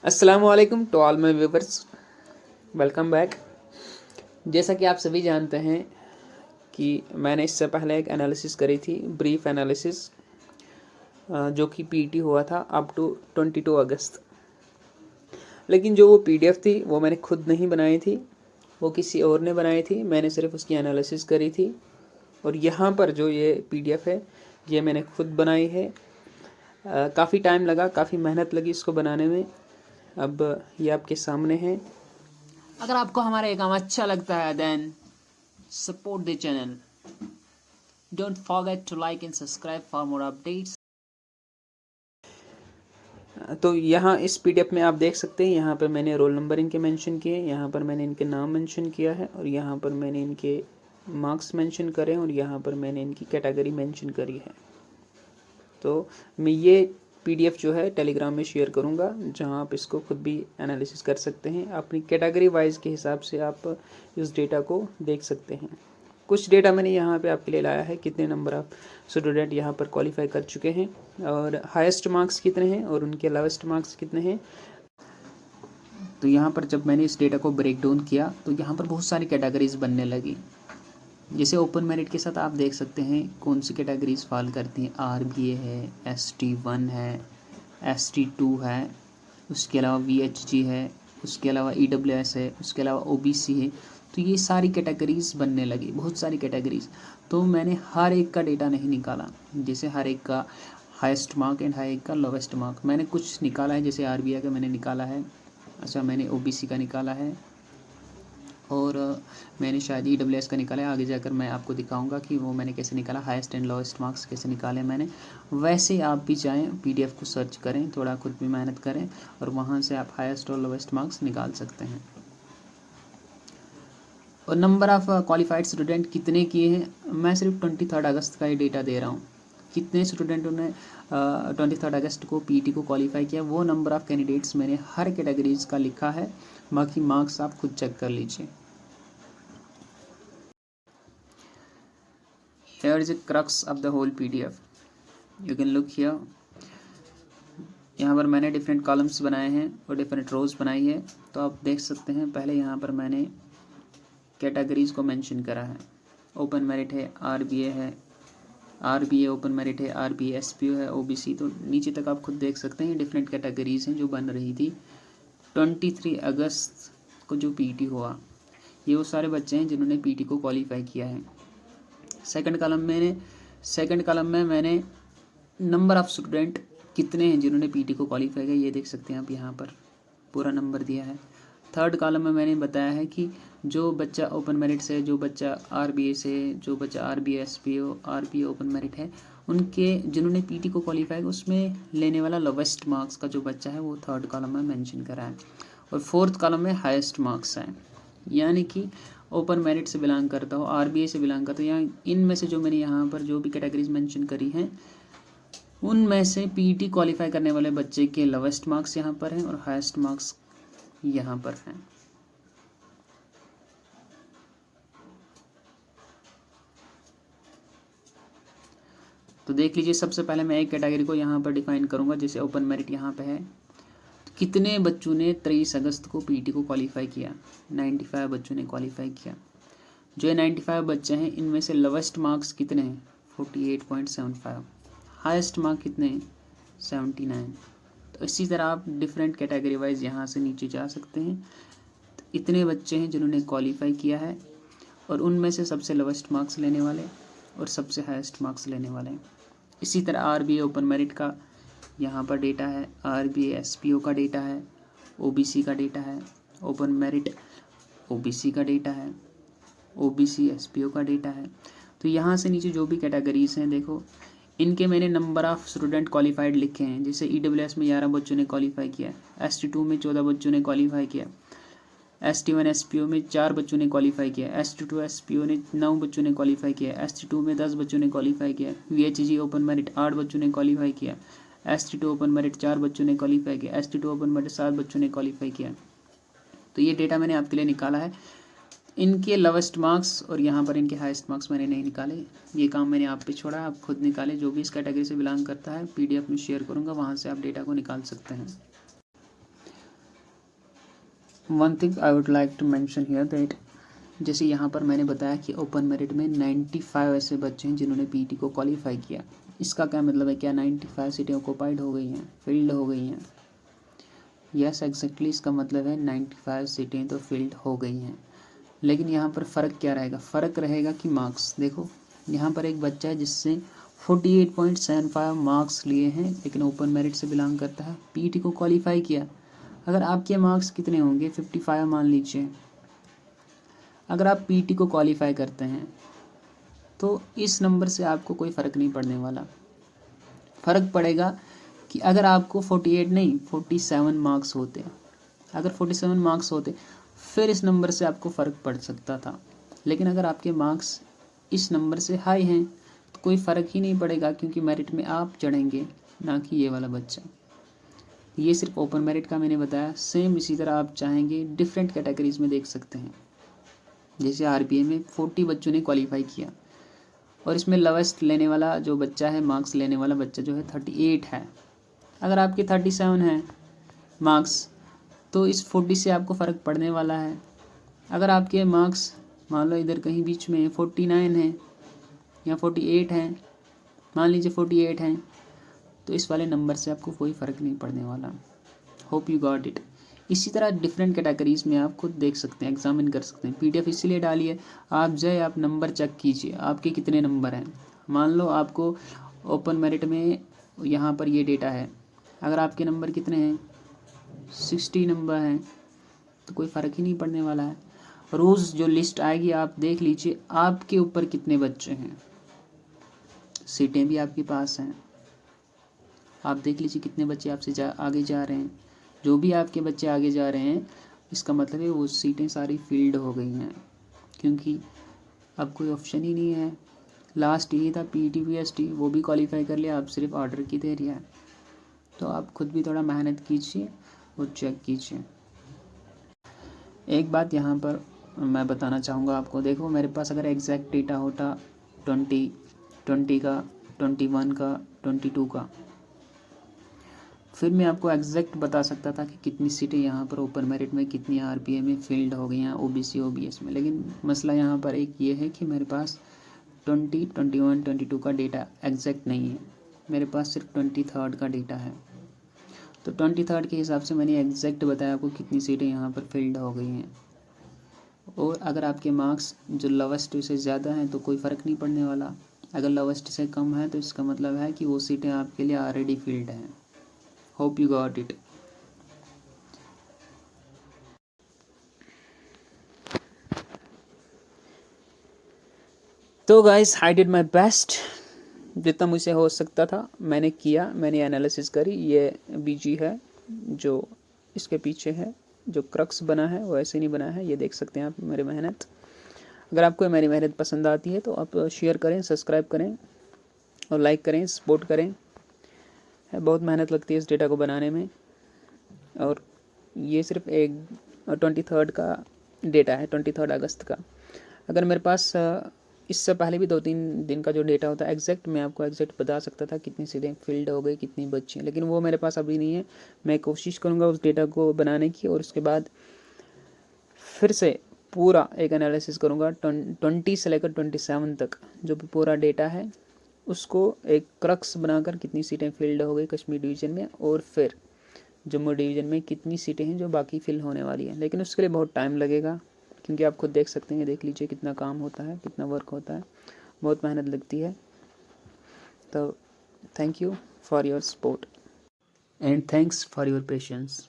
अस्सलामुअलैकुम to all my viewers, welcome back. जैसा कि आप सभी जानते हैं कि मैंने इससे पहले एक एनालिसिस करी थी, ब्रीफ एनालिसिस, जो कि पीटी हुआ था अप टू 22 अगस्त। लेकिन जो वो पीडीएफ थी वो मैंने खुद नहीं बनाई थी, वो किसी और ने बनाई थी। मैंने सिर्फ उसकी एनालिसिस करी थी। और यहाँ पर जो ये पीडीएफ है ये मैंने खुद बनाई है। काफ़ी टाइम लगा, काफ़ी मेहनत लगी इसको बनाने में। अब ये आपके सामने है। अगर आपको हमारा ये काम अच्छा लगता है then support the channel. Don't forget to like and subscribe for more updates. तो यहाँ इस पीडीएफ में आप देख सकते हैं, यहाँ पर मैंने रोल नंबर इनके मेंशन किए, यहाँ पर मैंने इनके नाम मेंशन किया है, और यहाँ पर मैंने इनके मार्क्स मेंशन करे, और यहाँ पर मैंने इनकी कैटेगरी मेंशन करी है। तो मैं ये पीडीएफ जो है टेलीग्राम में शेयर करूँगा, जहाँ आप इसको खुद भी एनालिसिस कर सकते हैं। अपनी कैटेगरी वाइज के हिसाब से आप इस डेटा को देख सकते हैं। कुछ डेटा मैंने यहाँ पे आपके लिए लाया है, कितने नंबर ऑफ स्टूडेंट यहाँ पर क्वालिफाई कर चुके हैं, और हाईएस्ट मार्क्स कितने हैं, और उनके लोवेस्ट मार्क्स कितने हैं। तो यहाँ पर जब मैंने इस डेटा को ब्रेक डाउन किया तो यहाँ पर बहुत सारी कैटेगरीज बनने लगी। जैसे ओपन मेरिट के साथ आप देख सकते हैं कौन सी कैटेगरीज फॉल करती हैं। आरबीए है, ST1 है, ST2 है, उसके अलावा VHG है, उसके अलावा EWS है, उसके अलावा OBC है। तो ये सारी कैटेगरीज बनने लगी, बहुत सारी कैटेगरीज। तो मैंने हर एक का डेटा नहीं निकाला, जैसे हर एक का हाईएस्ट मार्क एंड हर एक का लोवेस्ट मार्क मैंने कुछ निकाला है। जैसे आरबीआई का मैंने निकाला है, अच्छा मैंने OBC का निकाला है, और मैंने शायद EWS का निकाला है। आगे जाकर मैं आपको दिखाऊंगा कि वो मैंने कैसे निकाला, हाईएस्ट एंड लोएस्ट मार्क्स कैसे निकाले मैंने। वैसे आप भी चाहें पीडीएफ को सर्च करें, थोड़ा खुद भी मेहनत करें, और वहाँ से आप हाईएस्ट और लोएस्ट मार्क्स निकाल सकते हैं। और नंबर ऑफ़ क्वालिफाइड स्टूडेंट कितने किए हैं, मैं सिर्फ 23 अगस्त का ही डेटा दे रहा हूँ। कितने स्टूडेंटों ने 23 अगस्त को पीटी को क्वालिफाई किया, वो नंबर ऑफ़ कैंडिडेट्स मैंने हर कैटेगरीज का लिखा है। बाकी मार्क्स आप खुद चेक कर लीजिए। Here is a crux of the whole PDF. You can look here. यहाँ पर मैंने डिफरेंट कॉलम्स बनाए हैं और डिफरेंट रोज बनाई है, तो आप देख सकते हैं। पहले यहाँ पर मैंने कैटेगरीज को मेंशन करा है। ओपन मेरिट है, आरबीए है, आरबीए ओपन मेरिट है, आरबीए एसपीओ है, ओबीसी। तो नीचे तक आप खुद देख सकते हैं डिफरेंट कैटेगरीज हैं जो बन रही थी। 23 अगस्त को जो पीटी हुआ, ये वो सारे बच्चे हैं जिन्होंने पीटी को क्वालिफाई किया है। सेकंड कॉलम में मैंने नंबर ऑफ़ स्टूडेंट कितने हैं जिन्होंने पीटी को क्वालिफाई किया, ये देख सकते हैं आप, यहाँ पर पूरा नंबर दिया है। थर्ड कॉलम में मैंने बताया है कि जो बच्चा ओपन मेरिट से, जो बच्चा आरबीए से, जो बच्चा RBA SPO, RBA open merit है, उनके जिन्होंने पीटी को क्वालिफाई उसमें लेने वाला लोवेस्ट मार्क्स का जो बच्चा है वो थर्ड कॉलम में मेंशन करा है। और फोर्थ कॉलम में हाईएस्ट मार्क्स है, यानी कि ओपन मेरिट से बिलोंग करता हो, आरबीए से बिलोंग करता हो, या इनमें से जो मैंने यहाँ पर जो भी कैटेगरीज मेंशन करी हैं उनमें से पीटी क्वालिफाई करने वाले बच्चे के लोवेस्ट मार्क्स यहाँ पर हैं और हाईएस्ट मार्क्स यहाँ पर हैं। तो देख लीजिए, सबसे पहले मैं एक कैटेगरी को यहाँ पर डिफाइन करूँगा। जैसे ओपन मेरिट यहाँ पे है, तो कितने बच्चों ने 23 अगस्त को पीटी को क्वालिफाई किया, 95 बच्चों ने क्वालिफाई किया। जो ये 95 बच्चे हैं इनमें से लोवेस्ट मार्क्स कितने हैं, 48.75। हाईएस्ट मार्क कितने हैं, 79। तो इसी तरह आप डिफरेंट कैटेगरी वाइज यहाँ से नीचे जा सकते हैं। तो इतने बच्चे हैं जिन्होंने क्वालिफाई किया है, और उनमें से सबसे लोवेस्ट मार्क्स लेने वाले और सबसे हाईएस्ट मार्क्स लेने वाले हैं। इसी तरह आरबीए ओपन मेरिट का यहाँ पर डेटा है, आरबीए एसपीओ का डेटा है, ओबीसी का डेटा है, ओपन मेरिट ओबीसी का डेटा है, ओबीसी एसपीओ का डेटा है। तो यहाँ से नीचे जो भी कैटेगरीज हैं देखो, इनके मैंने नंबर ऑफ़ स्टूडेंट क्वालिफाइड लिखे हैं। जैसे EWS में 11 बच्चों ने क्वालिफाई किया, ST2 में 14 बच्चों ने क्वालिफाई किया, ST1 SPO में 4 बच्चों ने क्वालिफाई किया, ST2 SPO ने 9 बच्चों ने क्वालिफाई किया, ST2 में 10 बच्चों ने क्वालिफाई किया, VHG ओपन मेरिट 8 बच्चों ने क्वालिफाई किया, ST2 ओपन मेरिट 4 बच्चों ने क्वालिफाई किया, ST2 ओपन मेरिट 7 बच्चों ने क्वालिफाई किया। तो ये डेटा मैंने आपके लिए निकाला है। इनके लोवेस्ट मार्क्स और यहाँ पर इनके हाईएस्ट मार्क्स मैंने नहीं निकाले, ये काम मैंने आप पे छोड़ा, आप खुद निकाले। जो भी इस कैटेगरी से बिलोंग करता है पीडीएफ में शेयर करूँगा, वहाँ से आप डेटा को निकाल सकते हैं। One thing I would like to mention here that, जैसे यहाँ पर मैंने बताया कि ओपन मेरिट में 95 ऐसे बच्चे हैं जिन्होंने पीटी को क्वालिफाई किया। इसका क्या मतलब है, क्या 95 सीटें ऑक्यूपाइड हो गई हैं, फिल्ड हो गई हैं? यस एग्जैक्टली, इसका मतलब है 95 सीटें तो फिल्ड हो गई हैं। लेकिन यहाँ पर फ़र्क क्या रहेगा? फ़र्क रहेगा कि मार्क्स। देखो यहाँ पर एक बच्चा है जिससे 48.75 मार्क्स लिए हैं, लेकिन ओपन मेरिट से बिलोंग करता है, पीटी को क्वालिफाई किया। अगर आपके मार्क्स कितने होंगे, 55 मान लीजिए, अगर आप पीटी को क्वालिफाई करते हैं तो इस नंबर से आपको कोई फ़र्क नहीं पड़ने वाला। फ़र्क पड़ेगा कि अगर आपको 48 नहीं 47 मार्क्स होते, अगर 47 मार्क्स होते फिर इस नंबर से आपको फ़र्क पड़ सकता था। लेकिन अगर आपके मार्क्स इस नंबर से हाई हैं तो कोई फ़र्क ही नहीं पड़ेगा, क्योंकि मेरिट में आप चढ़ेंगे, ना कि ये वाला बच्चा। ये सिर्फ ओपन मेरिट का मैंने बताया। सेम इसी तरह आप चाहेंगे डिफरेंट कैटेगरीज में देख सकते हैं। जैसे आरबीए में 40 बच्चों ने क्वालिफाई किया और इसमें लोवेस्ट लेने वाला जो बच्चा है, मार्क्स लेने वाला बच्चा जो है 38 है। अगर आपके 37 हैं मार्क्स तो इस 40 से आपको फ़र्क पड़ने वाला है। अगर आपके मार्क्स मान लो इधर कहीं बीच में 49 हैं या 48 हैं, मान लीजिए 48 हैं, तो इस वाले नंबर से आपको कोई फ़र्क नहीं पड़ने वाला। Hope you got it. इसी तरह डिफरेंट कैटेगरीज में आप खुद देख सकते हैं, एग्जामिन कर सकते हैं। पीडीएफ इसीलिए डालिए, आप जाए आप नंबर चेक कीजिए आपके कितने नंबर हैं। मान लो आपको ओपन मेरिट में यहाँ पर ये डेटा है, अगर आपके नंबर कितने हैं 60 नंबर हैं तो कोई फ़र्क ही नहीं पड़ने वाला है। रोज़ जो लिस्ट आएगी आप देख लीजिए आपके ऊपर कितने बच्चे हैं, सीटें भी आपके पास हैं, आप देख लीजिए कितने बच्चे आपसे आगे जा रहे हैं। जो भी आपके बच्चे आगे जा रहे हैं इसका मतलब है वो सीटें सारी फील्ड हो गई हैं, क्योंकि अब कोई ऑप्शन ही नहीं है। लास्ट यही था पीटीपीएसटी, वो भी क्वालिफाई कर लिया, अब सिर्फ ऑर्डर की देरी है। तो आप खुद भी थोड़ा मेहनत कीजिए और चेक कीजिए। एक बात यहाँ पर मैं बताना चाहूँगा आपको, देखो मेरे पास अगर एग्जैक्ट डेटा होता 20 का, 21 का, 22 का, फिर मैं आपको एग्जैक्ट बता सकता था कि कितनी सीटें यहाँ पर ओपन मेरिट में, कितनी आरपीए में फिल्ड हो गई हैं, ओबीसी ओबीएस में। लेकिन मसला यहाँ पर एक ये है कि मेरे पास 20, 21, 22 का डेटा एग्जैक्ट नहीं है, मेरे पास सिर्फ 23 का डेटा है। तो 23 के हिसाब से मैंने एग्जैक्ट बताया आपको कितनी सीटें यहाँ पर फिल्ड हो गई हैं। और अगर आपके मार्क्स जो लोवेस्ट से ज़्यादा हैं तो कोई फ़र्क नहीं पड़ने वाला, अगर लोवेस्ट से कम है तो इसका मतलब है कि वो सीटें आपके लिए ऑलरेडी फिल्ड हैं। Hope you got it. तो guys I did my best, जितना मुझसे हो सकता था मैंने किया, मैंने एनालिसिस करी। ये बीजी है जो इसके पीछे है, जो क्रक्स बना है वो ऐसे नहीं बना है, ये देख सकते हैं आप मेरी मेहनत। अगर आपको मेरी मेहनत पसंद आती है तो आप शेयर करें, सब्सक्राइब करें और लाइक करें, सपोर्ट करें। बहुत मेहनत लगती है इस डेटा को बनाने में, और ये सिर्फ एक 23 का डेटा है, 23 अगस्त का। अगर मेरे पास इससे पहले भी 2-3 दिन का जो डेटा होता है एग्जैक्ट, मैं आपको एग्जैक्ट बता सकता था कितनी सीटें फील्ड हो गई, कितनी बची हैं, लेकिन वो मेरे पास अभी नहीं है। मैं कोशिश करूँगा उस डेटा को बनाने की, और उसके बाद फिर से पूरा एक एनालिसिस करूँगा 20 से लेकर 27 तक जो भी पूरा डेटा है उसको एक क्रक्स बनाकर कितनी सीटें फील्ड हो गई कश्मीर डिवीज़न में, और फिर जम्मू डिवीज़न में कितनी सीटें हैं जो बाकी फिल होने वाली हैं। लेकिन उसके लिए बहुत टाइम लगेगा, क्योंकि आप खुद देख सकते हैं, देख लीजिए कितना काम होता है, कितना वर्क होता है, बहुत मेहनत लगती है। तो thank you for your support and thanks for your patience.